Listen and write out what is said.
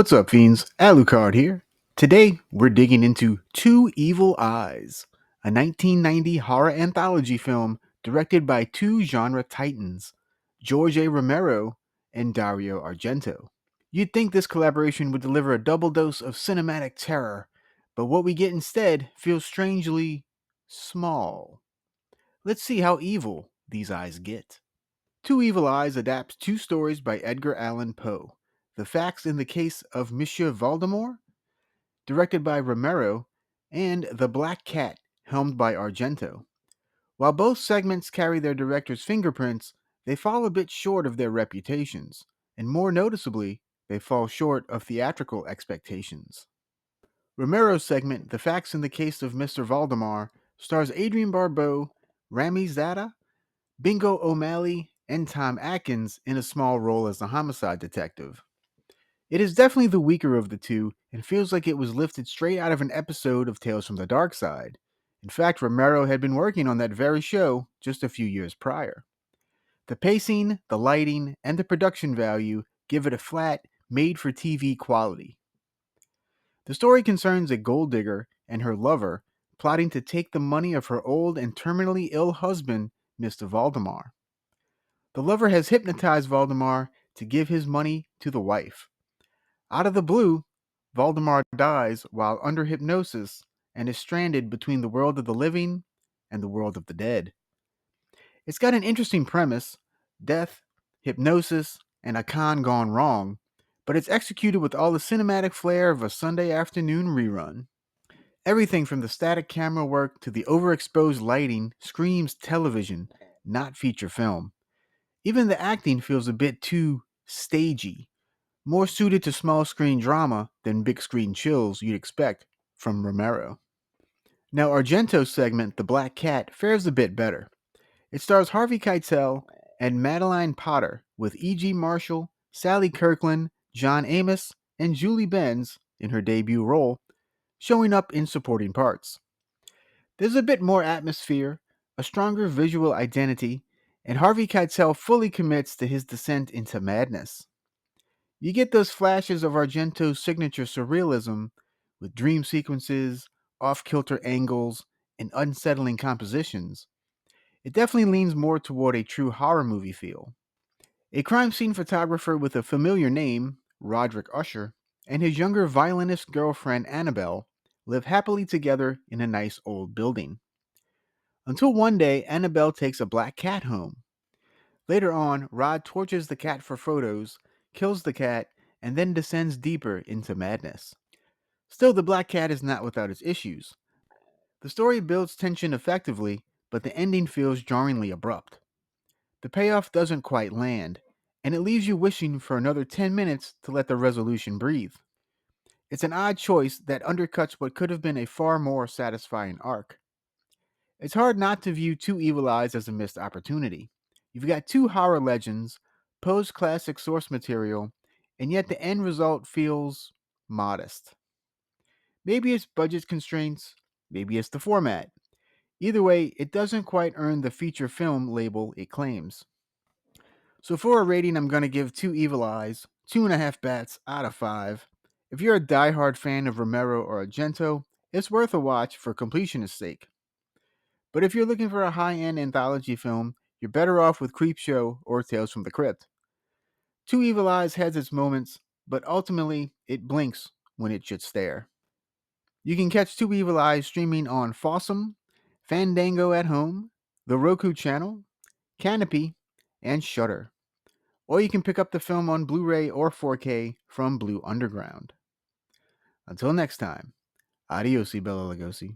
What's up, fiends? Lucard here. Today, we're digging into Two Evil Eyes, a 1990 horror anthology film directed by two genre titans, George A. Romero and Dario Argento. You'd think this collaboration would deliver a double dose of cinematic terror, but what we get instead feels strangely small. Let's see how evil these eyes get. Two Evil Eyes adapts two stories by Edgar Allan Poe. The Facts in the Case of Monsieur Valdemar, directed by Romero, and The Black Cat, helmed by Argento. While both segments carry their director's fingerprints, they fall a bit short of their reputations, and more noticeably, they fall short of theatrical expectations. Romero's segment, The Facts in the Case of Mr. Valdemar, stars Adrienne Barbeau, Rami Zada, Bingo O'Malley, and Tom Atkins in a small role as the homicide detective. It is definitely the weaker of the two and feels like it was lifted straight out of an episode of Tales from the Dark Side. In fact, Romero had been working on that very show just a few years prior. The pacing, the lighting, and the production value give it a flat, made for TV quality. The story concerns a gold digger and her lover plotting to take the money of her old and terminally ill husband, Mr. Valdemar. The lover has hypnotized Valdemar to give his money to the wife. Out of the blue, Valdemar dies while under hypnosis and is stranded between the world of the living and the world of the dead. It's got an interesting premise: death, hypnosis, and a con gone wrong, but it's executed with all the cinematic flair of a Sunday afternoon rerun. Everything from the static camera work to the overexposed lighting screams television, not feature film. Even the acting feels a bit too stagey, more suited to small screen drama than big screen chills you'd expect from Romero. Now, Argento's segment, The Black Cat, fares a bit better. It stars Harvey Keitel and Madeline Potter, with E.G. Marshall, Sally Kirkland, John Amos, and Julie Benz, in her debut role, showing up in supporting parts. There's a bit more atmosphere, a stronger visual identity, and Harvey Keitel fully commits to his descent into madness. You get those flashes of Argento's signature surrealism with dream sequences, off kilter angles, and unsettling compositions. It definitely leans more toward a true horror movie feel. A crime scene photographer with a familiar name, Roderick Usher, and his younger violinist girlfriend Annabelle live happily together in a nice old building. Until one day, Annabelle takes a black cat home. Later on, Rod tortures the cat for photos, kills the cat, and then descends deeper into madness. Still, the black cat is not without its issues. The story builds tension effectively, but the ending feels jarringly abrupt. The payoff doesn't quite land, and it leaves you wishing for another 10 minutes to let the resolution breathe. It's an odd choice that undercuts what could have been a far more satisfying arc. It's hard not to view Two Evil Eyes as a missed opportunity. You've got two horror legends, Poe's classic source material, and yet the end result feels modest. Maybe it's budget constraints, maybe it's the format. Either way, it doesn't quite earn the feature film label it claims. So for a rating, I'm going to give Two Evil Eyes 2.5 bats out of 5. If you're a diehard fan of Romero or Argento, it's worth a watch for completionist's sake. But if you're looking for a high-end anthology film, you're better off with Creepshow or Tales from the Crypt. Two Evil Eyes has its moments, but ultimately it blinks when it should stare. You can catch Two Evil Eyes streaming on Fossum, Fandango at Home, the Roku channel, Canopy, and Shudder. Or you can pick up the film on Blu-ray or 4K from Blue Underground. Until next time, adios, Bella Lugosi.